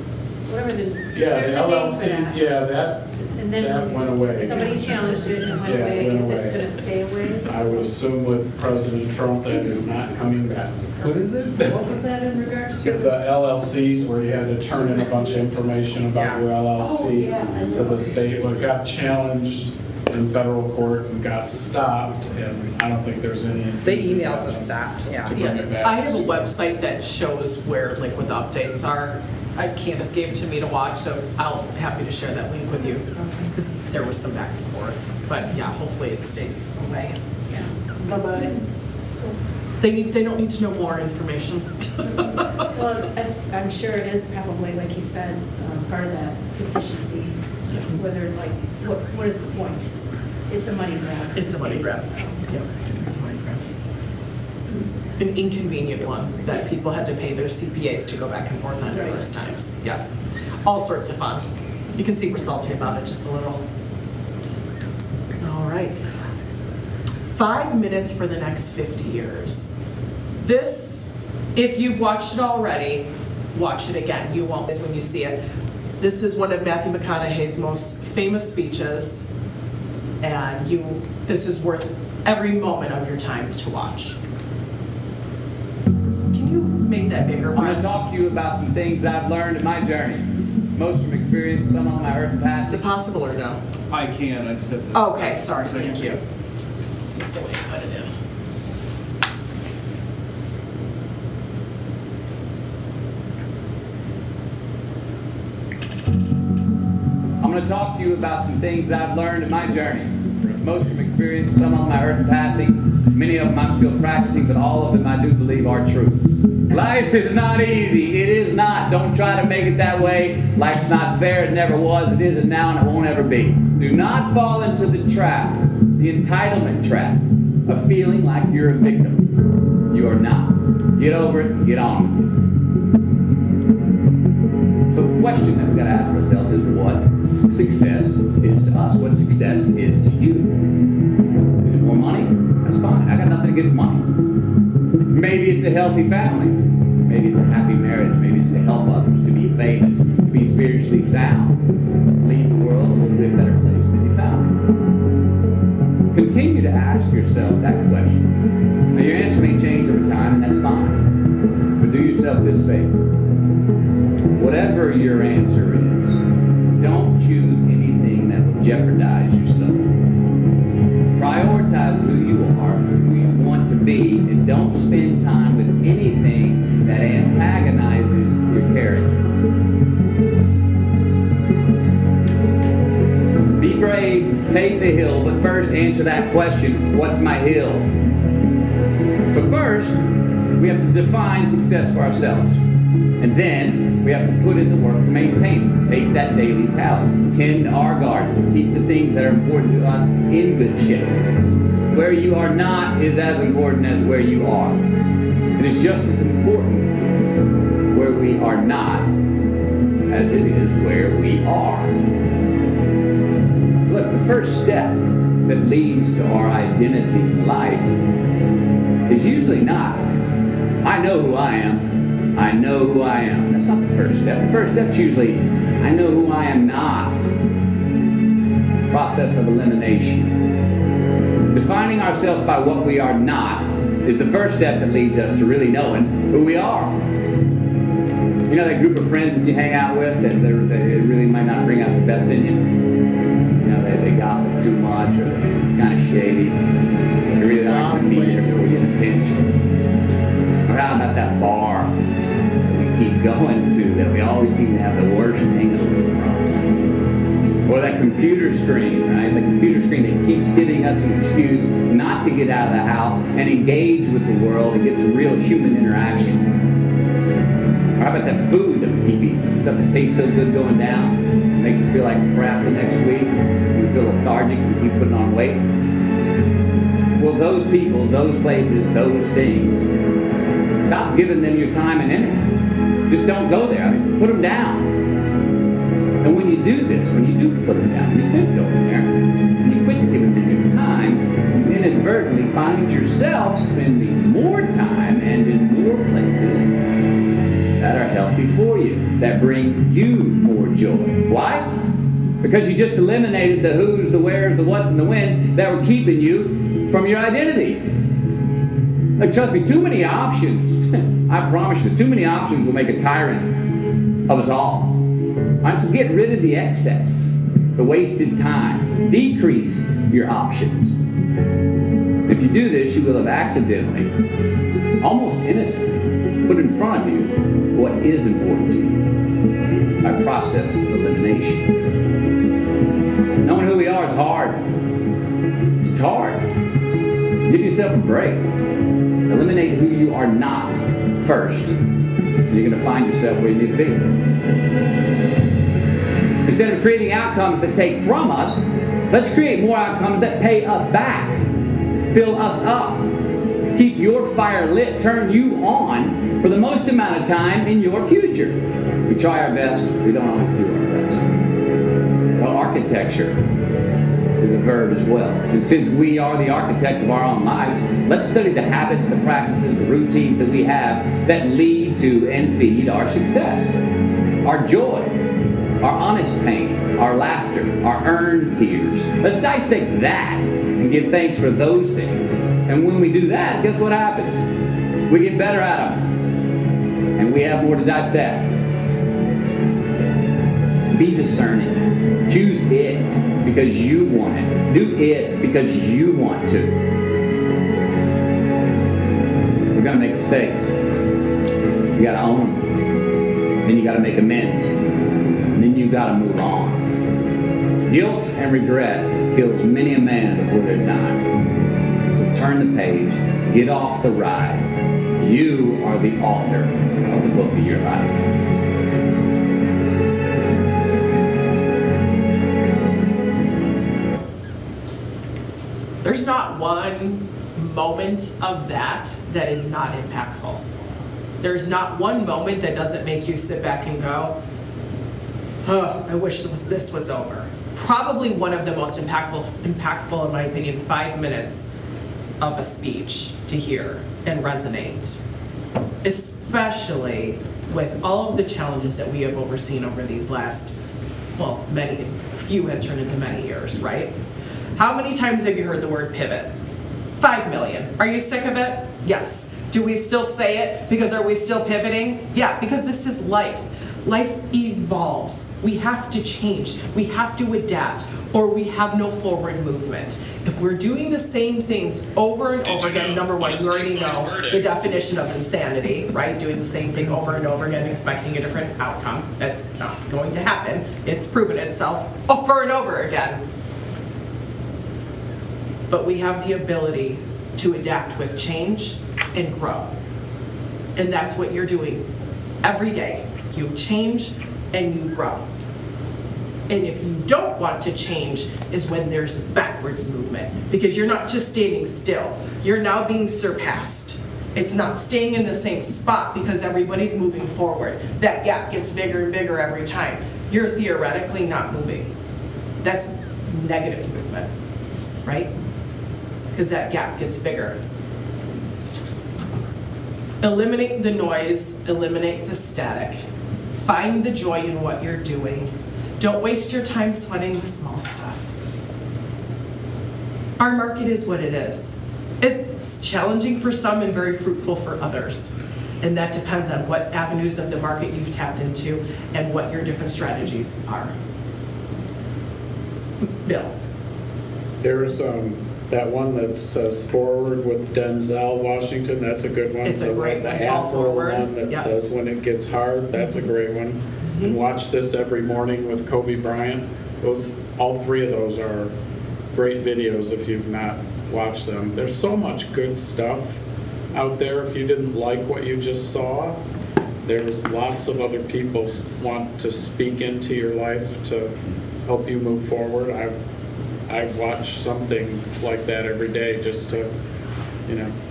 Whatever the. Yeah, there's the a name for LLC, that. And then that went away. Somebody challenged it and it went Yeah, away. it went Is away. it going to stay away? I would assume with President Trump that is not coming back. What is it? What was that in regards to? The LLCs where you had to turn in a bunch of information about your LLC to the state, well, it got challenged in federal court and got stopped, and I don't think there's any. The emails have stopped, To yeah. bring it back. I have a website that shows where, what the updates are. Candace gave it to me to watch, so I'll happy to share that link with you. Because there was some back and forth. But yeah, hopefully it stays away. Bye-bye. They don't need to know more information. Well, I'm sure it is probably, like you said, part of that efficiency. Whether, what is the point? It's a money grab. It's a money grab. Yep, it's a money grab. An inconvenient one that people had to pay their CPAs to go back and forth on numerous times. Yes, all sorts of fun. You can see we're salty about it just a little. All right. 5 minutes for the next 50 years. This, if you've watched it already, watch it again. You won't miss when you see it. This is one of Matthew McConaughey's most famous speeches, and this is worth every moment of your time to watch. Can you make that bigger. I'm going Brent. to talk to you about some things I've learned in my journey. Most from experience, some of them I heard in Is passing. it possible or no? I can, I just have to. Okay, sorry, thank you. That's the way to put it in. I'm going to talk to you about some things I've learned in my journey. Most from experience, some of them I heard in passing. Many of them I'm still practicing, but all of them I do believe are true. Life is not easy. It is not. Don't try to make it that way. Life's not fair. It never was. It isn't now, and it won't ever be. Do not fall into the trap, the entitlement trap, of feeling like you're a victim. You are not. Get over it and get on with it. So the question that we've got to ask ourselves is what success is to us. What success is to you. Is it more money? That's fine. I got nothing against money. Maybe it's a healthy family. Maybe it's a happy marriage. Maybe it's to help others, to be famous, to be spiritually sound, leave the world a little bit better place than you found it. Continue to ask yourself that question. Now your answer may change over time, and that's fine. But do yourself this favor. Whatever your answer is, don't choose anything that will jeopardize your soul. Prioritize who you are, who you want to be, and don't spend time with anything that antagonizes your character. Be brave, take the hill, but first answer that question, what's my hill? So first, we have to define success for ourselves. And then we have to put in the work to maintain it. Take that daily tally. Tend our garden. Keep the things that are important to us in good shape. Where you are not is as important as where you are. It is just as important where we are not as it is where we are. Look, the first step that leads to our identity in life is usually not, I know who I am. I know who I am. That's not the first step. The first step is usually, I know who I am not. Process of elimination. Defining ourselves by what we are not is the first step that leads us to really knowing who we are. You know that group of friends that you hang out with that really might not bring out the best in you? You know, they gossip too much or they're kind of shady. They really aren't going to be there for you in a pinch. Or how about that bar that we keep going to that we always seem to have the worst hangover from? Or that computer screen, right? The computer screen that keeps giving us an excuse not to get out of the house and engage with the world and get some real human interaction. Or how about that food that we keep eating? Stuff that tastes so good going down, makes us feel like crap the next week. We feel lethargic, we keep putting on weight. Well, those people, those places, those things, stop giving them your time and energy. Just don't go there. I mean, put them down. And when you do this, when you do put them down, you quit going there, and you quit giving them your time, you inadvertently find yourself spending more time and in more places that are healthy for you, that bring you more joy. Why? Because you just eliminated the who's, the where's, the what's, and the when's that were keeping you from your identity. Like, trust me, too many options, I promise you, too many options will make a tyrant of us all. All right, so get rid of the excess, the wasted time. Decrease your options. If you do this, you will have accidentally, almost innocently, put in front of you what is important to you by process of elimination. Knowing who we are is hard. It's hard. Give yourself a break. Eliminate who you are not first. You're going to find yourself where you need to be. Instead of creating outcomes that take from us, let's create more outcomes that pay us back, fill us up, keep your fire lit, turn you on for the most amount of time in your future. We try our best, we don't always do our best. Well, architecture is a verb as well. And since we are the architects of our own lives, let's study the habits, the practices, the routines that we have that lead to and feed our success, our joy, our honest pain, our laughter, our earned tears. Let's dissect that and give thanks for those things. And when we do that, guess what happens? We get better at them. we have more to dissect. Be discerning. Choose it because you want it. Do it because you want to. We're going to make mistakes. You got to own them. Then you got to make amends. And then you got to move on. Guilt and regret kills many a man before their time. So turn the page. Get off the ride. You are the author of the book of your life. There's not one moment of that that is not impactful. There's not one moment that doesn't make you sit back and go, oh, I wish this was over. Probably one of the most impactful, in my opinion, 5 minutes of a speech to hear and resonate, especially with all of the challenges that we have overseen over these last, well, few has turned into many years, right? How many times have you heard the word pivot? 5 million. Are you sick of it? Yes. Do we still say it? Because are we still pivoting? Yeah, because this is life. Life evolves. We have to change. We have to adapt, or we have no forward movement. If we're doing the same things over and over again, number one, you already know the definition of insanity, right? Doing the same thing over and over again, expecting a different outcome. That's not going to happen. It's proven itself over and over again. But we have the ability to adapt with change and grow. And that's what you're doing every day. You change and you grow. And if you don't want to change is when there's backwards movement, because you're not just standing still. You're now being surpassed. It's not staying in the same spot because everybody's moving forward. That gap gets bigger and bigger every time. You're theoretically not moving. That's negative movement, right? Because that gap gets bigger. Eliminate the noise, eliminate the static. Find the joy in what you're doing. Don't waste your time sweating the small stuff. Our market is what it is. It's challenging for some and very fruitful for others. And that depends on what avenues of the market you've tapped into and what your different strategies are. Bill. There's that one that says forward with Denzel Washington. That's a good one. It's a great one. The Fall Afro forward. one that Yep. says when it gets hard. That's a great one. And watch this every morning with Kobe Bryant. All three of those are great videos if you've not watched them. There's so much good stuff out there. If you didn't like what you just saw, there's lots of other people want to speak into your life to help you move forward. I watch something like that every day just to,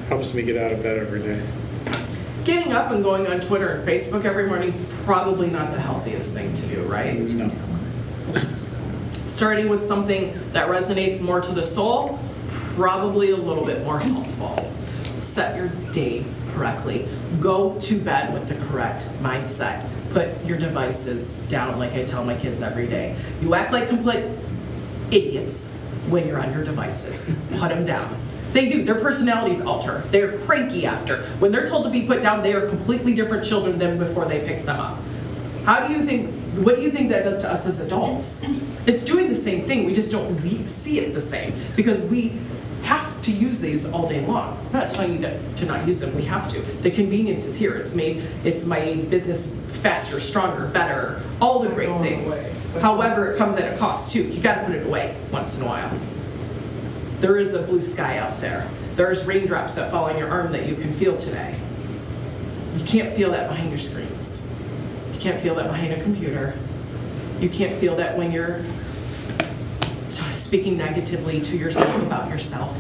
helps me get out of bed every day. Getting up and going on Twitter and Facebook every morning is probably not the healthiest thing to do, right? No. Starting with something that resonates more to the soul, probably a little bit more helpful. Set your day correctly. Go to bed with the correct mindset. Put your devices down like I tell my kids every day. You act like complete idiots when you're on your devices. Put them down. They do. Their personalities alter. They're cranky after. When they're told to be put down, they are completely different children than before they picked them up. What do you think that does to us as adults? It's doing the same thing. We just don't see it the same because we have to use these all day long. I'm not telling you to not use them. We have to. The convenience is here. It's made business faster, stronger, better, all the great things. However, it comes at a cost too. You got to put it away once in a while. There is a blue sky out there. There's raindrops that fall on your arm that you can feel today. You can't feel that behind your screens. You can't feel that behind a computer. You can't feel that when you're speaking negatively to yourself about yourself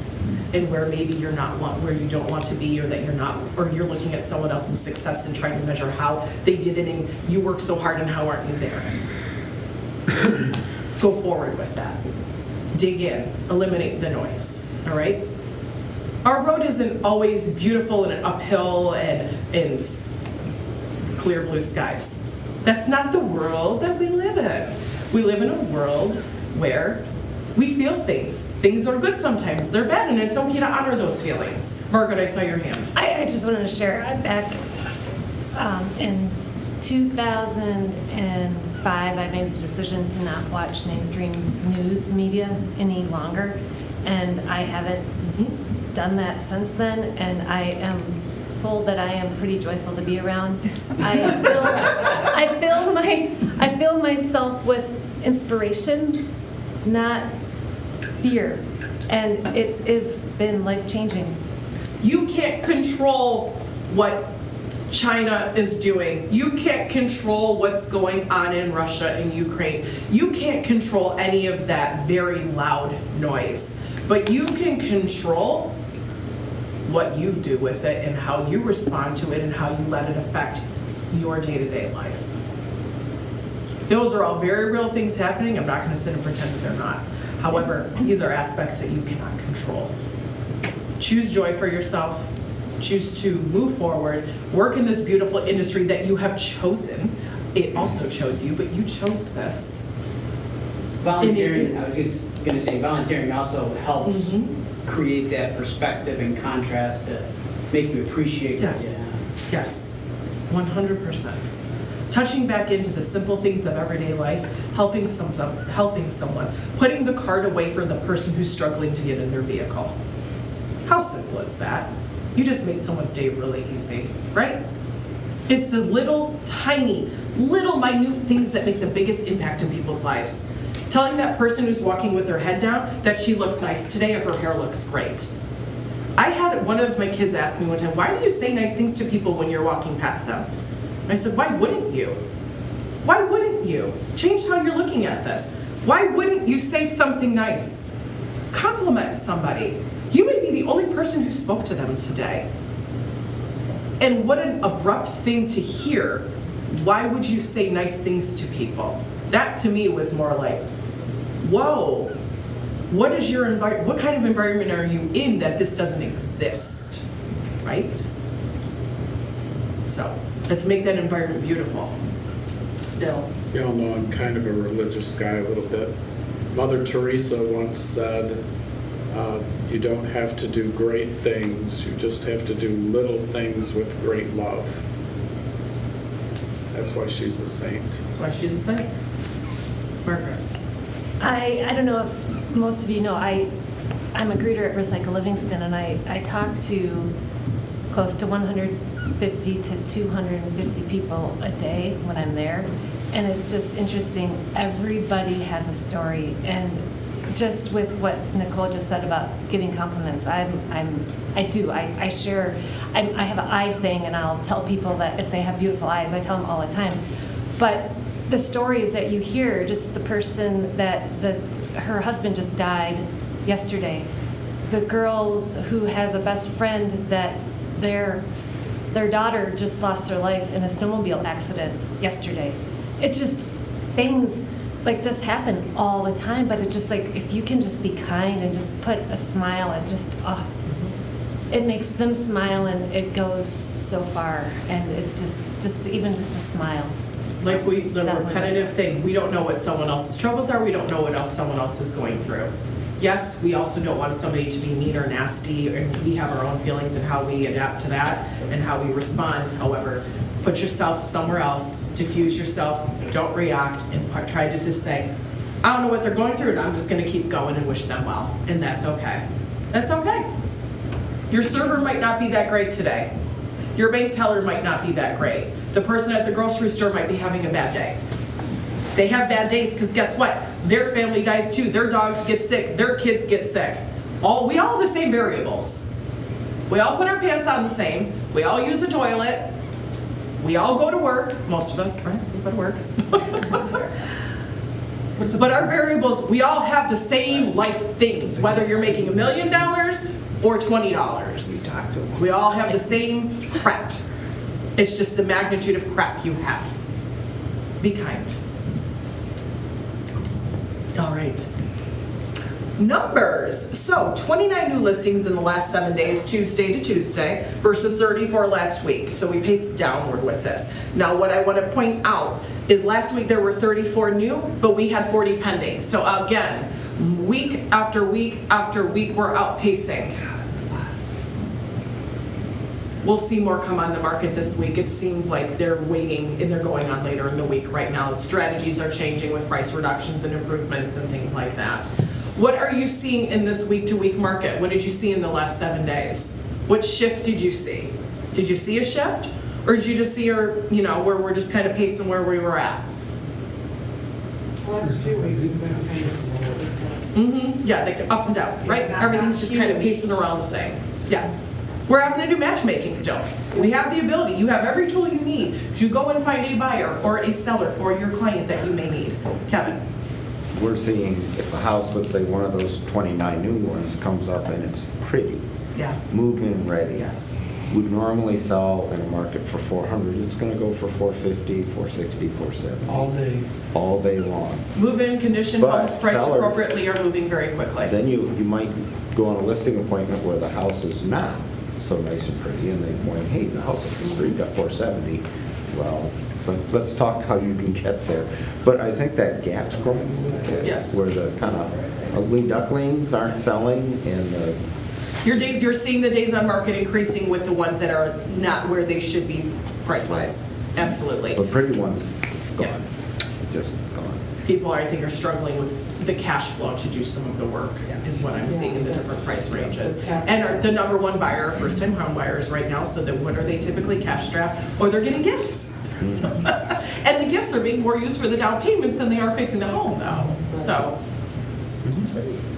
and where maybe you're not where you don't want to be, or that you're not, or you're looking at someone else's success and trying to measure how they did it and you worked so hard and how aren't you there. Go forward with that. Dig in, eliminate the noise, all right? Our road isn't always beautiful and uphill and clear blue skies. That's not the world that we live in. We live in a world where we feel things. Things are good sometimes, they're bad, and it's okay to honor those feelings. Margaret, I saw your hand. I just wanted to share, I'm back In 2005, I made the decision to not watch mainstream news media any longer, and I haven't done that since then, and I am told that I am pretty joyful to be around. I fill myself with inspiration, not fear, and it has been life-changing. You can't control what China is doing. You can't control what's going on in Russia and Ukraine. You can't control any of that very loud noise. But you can control what you do with it and how you respond to it and how you let it affect your day-to-day life. Those are all very real things happening. I'm not going to sit and pretend that they're not. However, these are aspects that you cannot control. Choose joy for yourself. Choose to move forward. Work in this beautiful industry that you have chosen. It also chose you, but you chose this. Volunteering, I was just going to say, volunteering also helps create that perspective and contrast to make you appreciate what you have. Yes, 100%. Touching back into the simple things of everyday life, helping someone, putting the cart away for the person who's struggling to get in their vehicle. How simple is that? You just made someone's day really easy, right? It's the little tiny, little minute things that make the biggest impact in people's lives. Telling that person who's walking with her head down that she looks nice today or her hair looks great. I had one of my kids ask me one time, why do you say nice things to people when you're walking past them? I said, why wouldn't you? Why wouldn't you? Change how you're looking at this. Why wouldn't you say something nice? Compliment somebody. You may be the only person who spoke to them today. And what an abrupt thing to hear. Why would you say nice things to people? That to me was more like, whoa, what is your what kind of environment are you in that this doesn't exist, right? So let's make that environment beautiful. Bill. You all know I'm kind of a religious guy a little bit. Mother Teresa once said, you don't have to do great things, you just have to do little things with great love. That's why she's a saint. That's why she's a saint. Margaret. I don't know if most of you know, I'm a greeter at Recycle Livingston, and I talk to close to 150 to 250 people a day when I'm there, and it's just interesting. Everybody has a story, and just with what Nicole just said about giving compliments, I share. I have an eye thing, and I'll tell people that if they have beautiful eyes, I tell them all the time. But the stories that you hear, just the person that her husband just died yesterday, the girls who has a best friend that their daughter just lost their life in a snowmobile accident yesterday. It just, things like this happen all the time, but it's just like, if you can just be kind and just put a smile and just, it makes them smile, and it goes so far, and it's just even just a smile. Like the repetitive thing, we don't know what someone else's troubles are, we don't know what else someone else is going through. Yes, we also don't want somebody to be mean or nasty, and we have our own feelings and how we adapt to that and how we respond. However, put yourself somewhere else, diffuse yourself, don't react, and try to just say, I don't know what they're going through, and I'm just going to keep going and wish them well. And that's okay. That's okay. Your server might not be that great today. Your bank teller might not be that great. The person at the grocery store might be having a bad day. They have bad days because guess what? Their family dies too. Their dogs get sick. Their kids get sick. We all have the same variables. We all put our pants on the same. We all use the toilet. We all go to work. Most of us, right? We go to work. But our variables, we all have the same life things, whether you're making $1 million or $20. We all have the same crap. It's just the magnitude of crap you have. Be kind. All right. Numbers. So 29 new listings in the last 7 days, Tuesday to Tuesday, versus 34 last week. So we paced downward with this. Now what I want to point out is last week there were 34 new, but we had 40 pending. So again, week after week after week, we're outpacing. We'll see more come on the market this week. It seems like they're waiting and they're going on later in the week right now. Strategies are changing with price reductions and improvements and things like that. What are you seeing in this week-to-week market? What did you see in the last 7 days? What shift did you see? Did you see a shift? Or did you just see her, where we're just kind of pacing where we were at? The last 2 weeks have been kind of slow. Yeah, they go up and down, right? Yeah, Everything's just kind of huge. pacing around the same. Yes. We're having to do matchmaking still. We have the ability. You have every tool you need to go and find a buyer or a seller for your client that you may need. Kevin? We're seeing if a house, let's say one of those 29 new ones comes up and it's pretty, Yeah. move-in ready. Yes. Would normally sell in a market for 400, it's gonna go for 450, 460, 470. All day. All day long. Move-in condition But homes priced sellers- appropriately are moving very quickly. Then you might go on a listing appointment where the house is not so nice and pretty, and they point, hey, the house up the street got 470. Well, let's talk how you can get there. But I think that gap's growing a little bit. Yes. Where the kind of ugly ducklings aren't selling, and You're seeing the days on market increasing with the ones that are not where they should be price-wise. Absolutely. the pretty ones gone. Yes. Just gone. People, I think, are struggling with the cash flow to do some of the work, is what I'm seeing in the different price ranges. And the number one buyer are first-time home buyers right now, so that what are they typically cash strapped, or they're getting gifts. And the gifts are being more used for the down payments than they are fixing the home, though. So,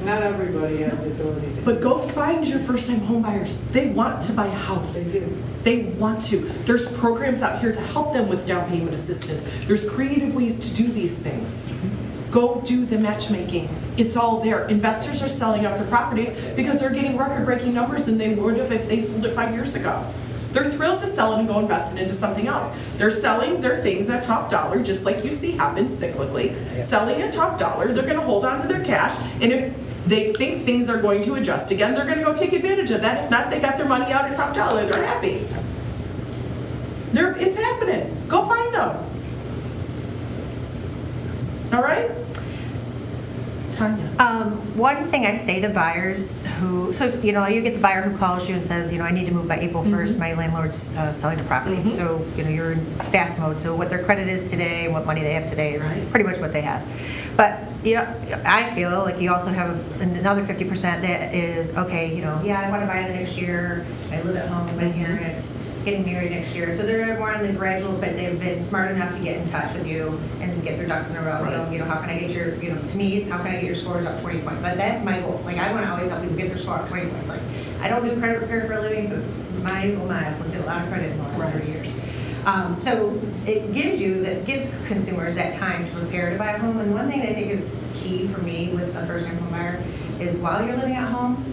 Not everybody has the ability to. but go find your first-time home buyers. They want to buy a house. They do. They want to. There's programs out here to help them with down payment assistance. There's creative ways to do these things. Go do the matchmaking. It's all there. Investors are selling off their properties because they're getting record-breaking numbers than they would have if they sold it 5 years ago. They're thrilled to sell it and go invest it into something else. They're selling their things at top dollar, just like you see happen cyclically. Selling at top dollar, they're gonna hold on to their cash, and if they think things are going to adjust again, they're gonna go take advantage of that. If not, they got their money out at top dollar, they're happy. It's happening. Go find them. All right? Tanya. One thing I say to buyers who, you get the buyer who calls you and says, I need to move by April 1st, my landlord's selling the property. So, you're in fast mode. So what their credit is today and what money they have today is pretty much what they have. But, I feel like you also have another 50% that is, okay, I want to buy the next year. I live at home with my parents, getting married next year. So they're more on the gradual, but they've been smart enough to get in touch with you and get their ducks in a row. So, how can I get your, to me, it's how can I get your scores up 20 points? That's my goal. Like, I want to always help people get their score up 20 points. Like, I don't do credit repair for a living, but I've looked at a lot of credit in the last 30 years. So it gives consumers that time to prepare to buy a home. And one thing that I think is key for me with a first-time home buyer is while you're living at home,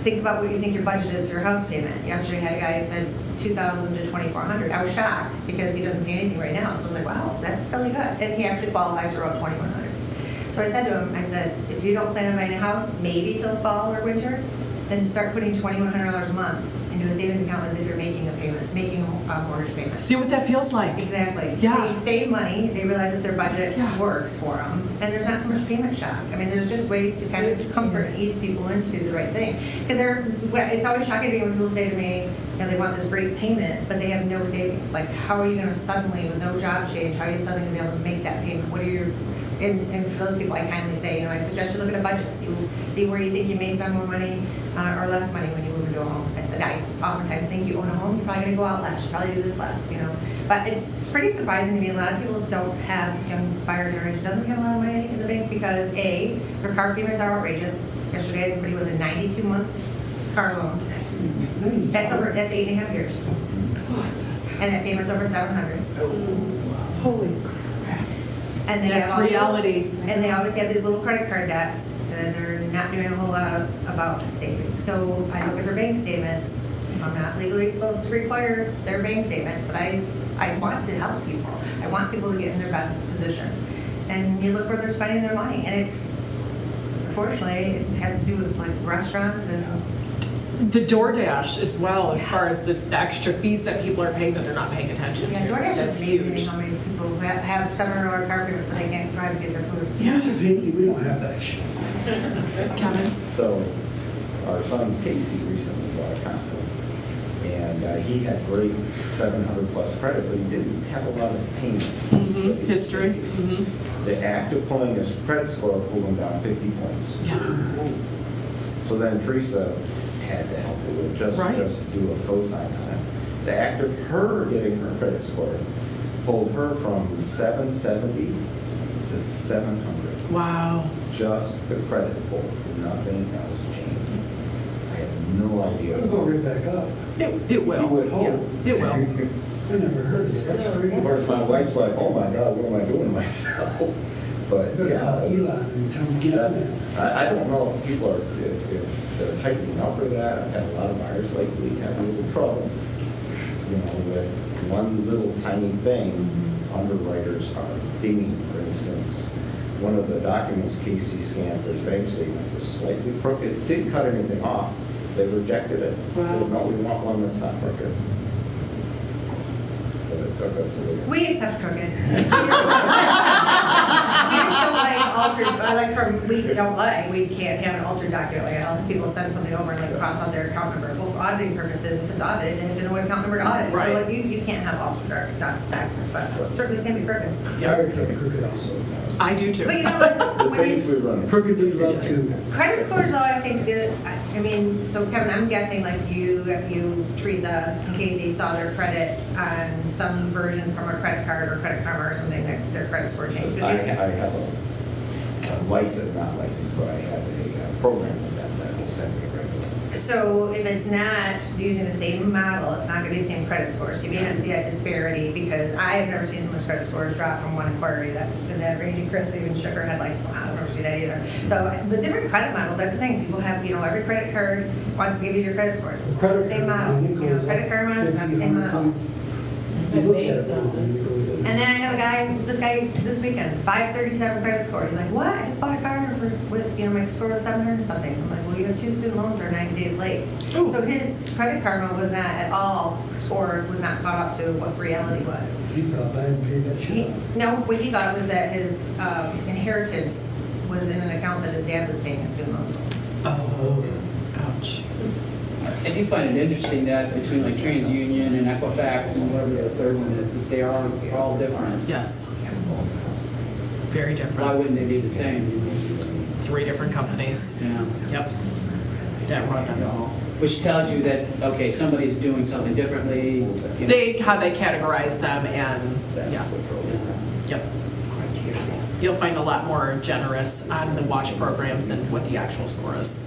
think about what you think your budget is for your house payment. Yesterday I had a guy who said $2,000 to $2,400. I was shocked because he doesn't pay anything right now. So I was like, wow, that's really good. And he actually qualifies for about $2,100. So I said to him, if you don't plan on buying a house, maybe till fall or winter, then start putting $2,100 a month into a savings account as if you're making a mortgage payment. See what that feels like. Exactly. Yeah. They save money, they realize that their budget works for them, and there's not so much payment shock. I mean, there's just ways to kind of comfort and ease people into the right thing. Because it's always shocking to me when people say to me, they want this great payment, but they have no savings. Like, how are you going to suddenly, with no job change, how are you suddenly going to be able to make that payment? What are your and for those people, I kindly say, I suggest you look at a budget, see where you think you may spend more money or less money when you move into a home. I said, I oftentimes think you own a home, you're probably going to go out less, you probably do this less, But it's pretty surprising to me. A lot of people don't have, this young buyer generation doesn't have a lot of money in the bank because A, their car payments are outrageous. Yesterday I had somebody with a 92-month car loan. That's 8.5 years. And that payment's over $700. Holy crap. And That's reality. And they always have these little credit card debts, and they're not doing a whole lot about saving. So I look at their bank statements. I'm not legally supposed to require their bank statements, but I want to help people. I want people to get in their best position. And you look where they're spending their money, and it's, unfortunately, it has to do with like restaurants and the DoorDash as well, as far as the extra fees that people are paying that they're not paying attention to. DoorDash That's is amazing huge. how many people have $700 car payments, but they can't drive to get their food. We don't have that shit. Kevin? So, our son Casey recently bought a condo. And he had great 700 plus credit, but he didn't have a lot of payment. History. The act of pulling his credit score pulled him down 50 points. Yeah. So then Teresa had to help with it, just do a cosign on it. The act of her getting her credit score pulled her from 770 to 700. Wow. Just the credit pull, nothing else changed. I have no idea. It'll go right back up. It will. You would hope. Yeah, it will. I never heard of it. That's crazy. Of course, my wife's like, oh my God, what am I doing to myself? But Better yeah, call Eli and tell him to get on that's, there. I don't know if people are, if they're tightening up or that. I've had a lot of buyers lately have a little trouble, you know, with one little tiny thing. Underwriters are dinging, for instance. One of the documents Casey scanned for his bank statement was slightly crooked, didn't cut anything off. They rejected it. Wow. Said, no, we want one that's not crooked. So it took us a little. We accept crooked. We just don't like altered, we can't have an altered document. Like, I don't people send something over and like cross out their account number. Well, for auditing purposes, if it's audited, they have to know what account number to audit. Right. So like, you can't have altered documents, but certainly can be crooked. I accept crooked also. I do too. But you know what? The When things you- we run. Crooked we love too. Credit scores, though, I think, I mean, so Kevin, I'm guessing like you, Teresa, and Casey saw their credit on some version from a credit card or Credit Karma or something, that their credit score changed. I have a license, not license, but I have a program with them that will send me regularly. So if it's not using the same model, it's not gonna be the same credit score. So you may not see that disparity, because I have never seen someone's credit scores drop from one inquiry. That Randy Chris even shook her head like, wow, I've never seen that either. So the different credit models, that's the thing. People have, every credit card wants to give you your credit scores. It's not the same model. Credit Karma is not the same model. You look at it now, and you go, And then I have this guy this weekend, 537 credit score. He's like, what? I just bought a car with, my score was 700 something. I'm like, well, you have 2 student loans that are 90 days late. Ooh. So his Credit Karma was not at all scored, was not caught up to what reality was. he thought I hadn't paid that shit off. No, what he thought was that his inheritance was in an account that his dad was paying a student loan. Oh, ouch. I do find it interesting that between like TransUnion and Equifax and whatever the third one is, that they are all different. Yes. Very Why different. wouldn't they be the same? 3 different companies. Yeah. Yep. That run them all. Which tells you that, okay, somebody's doing something differently. How they categorize them, and yeah. Yep. You'll find a lot more generous on the watch programs than what the actual score is.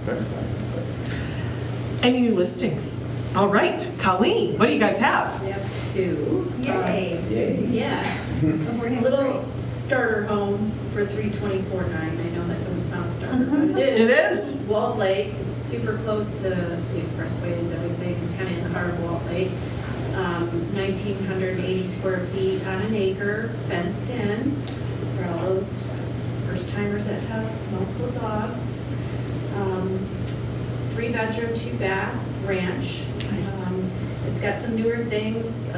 Any new listings? All right, Colleen, what do you guys have? We have 2. Yay. Yeah. Little starter home for $324,900. I know that doesn't sound starter, but It is. Walled Lake. It's super close to the expressways, everything. It's kind of in the heart of Walled Lake. 1,980 square feet on an acre, fenced in for all those first timers that have multiple dogs. 3-bedroom, 2-bath ranch. Nice. It's got some newer things,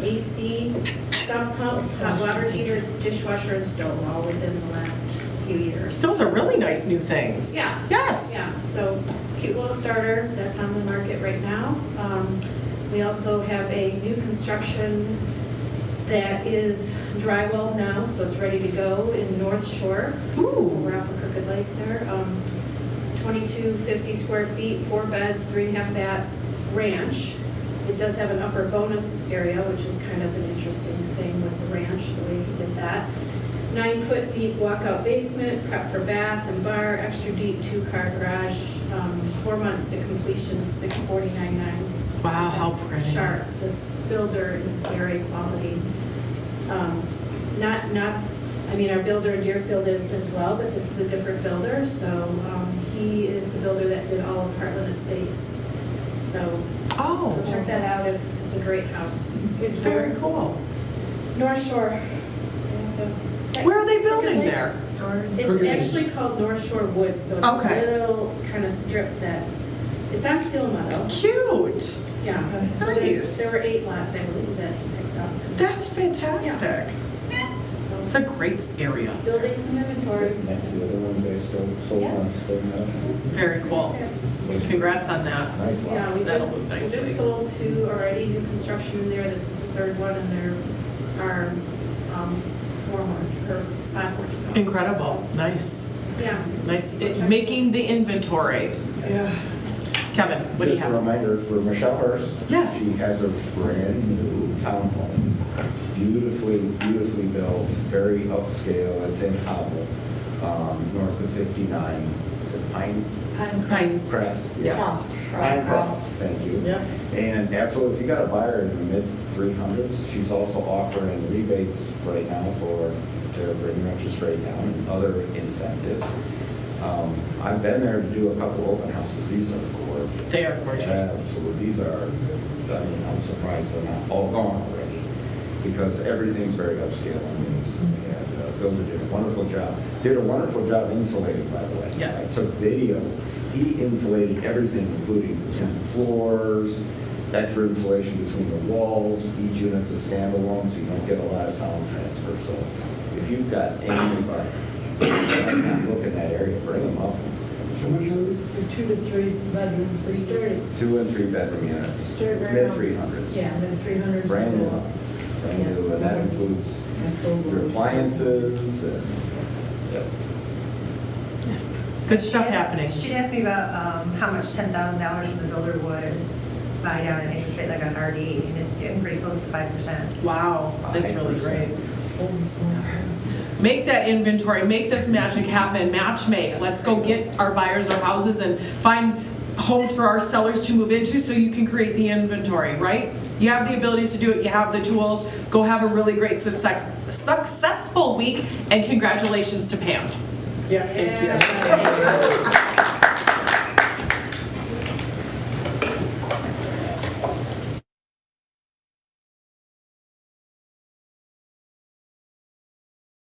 AC, sump pump, hot water heater, dishwasher, and stove, all within the last few years. Those are really nice new things. Yeah. Yes. Yeah, so cute little starter that's on the market right now. We also have a new construction that is drywall now, so it's ready to go in North Shore. Ooh. We're off of Crooked Lake there. 2250 square feet, 4 beds, 3.5 baths ranch. It does have an upper bonus area, which is kind of an interesting thing with the ranch, the way he did that. 9-foot deep walkout basement, prep for bath and bar, extra deep 2-car garage, 4 months to completion, $649,900. Wow, how It's pretty. sharp. This builder is very quality. Our builder in Deerfield is as well, but this is a different builder. So he is the builder that did all of Heartland Estates. So Oh. go check that out. It's a great house. It's very cool. North Shore. Where are they building there? It's actually called North Shore Woods, so it's Okay. a little kind of strip it's on Still Meadow. Cute. Yeah. So Nice. there were 8 lots, I believe, that he picked up. That's fantastic. So It's a great area. Building some inventory. Next to the other one, you guys sold Yeah. on, still not. Very cool. Congrats on that. Nice lot. Yeah, we That'll just, move we nicely. just sold 2 already, new construction in there. This is the 3rd one, and there are 4 more, or 5 more to go. Incredible. Nice. Yeah. Nice. Making the inventory. Yeah. Kevin, what do you Just a have? reminder for Michelle Hurst. Yeah. She has a brand new townhome, beautifully built, very upscale. It's in Hobble, north of 59. Is it Pine. Crest? Yes. Pinecrest, thank you. Yep. And absolutely, if you got a buyer in the mid-300s, she's also offering rebates right now to bring your interest rate down and other incentives. I've been there to do a couple open houses. These are gorgeous. They are gorgeous. Absolutely. These are, I mean, I'm surprised they're not all gone already because everything's very upscale in these. And Builder did a wonderful job. Did a wonderful job insulating, by the way. Yes. I took video. He insulated everything, including the floors, extra insulation between the walls. Each unit's a standalone, so you don't get a lot of sound transfer. So if you've got anybody not look in that area, bring them up. The 2 to 3 bedrooms, they started. 2 and 3 bedroom units, Start right mid around- 300s. Yeah, mid-300s. Brand new, and that includes your appliances and, yep. Good stuff happening. She'd asked me about how much $10,000 from the builder would buy down an interest rate like on RD, and it's getting pretty close to 5%. Wow, that's really 5%. great. Make that inventory, make this magic happen, match make. Let's go get our buyers our houses and find homes for our sellers to move into so you can create the inventory, right? You have the abilities to do it, you have the tools. Go have a really great successful week, and congratulations to Pam. Yes. Yeah.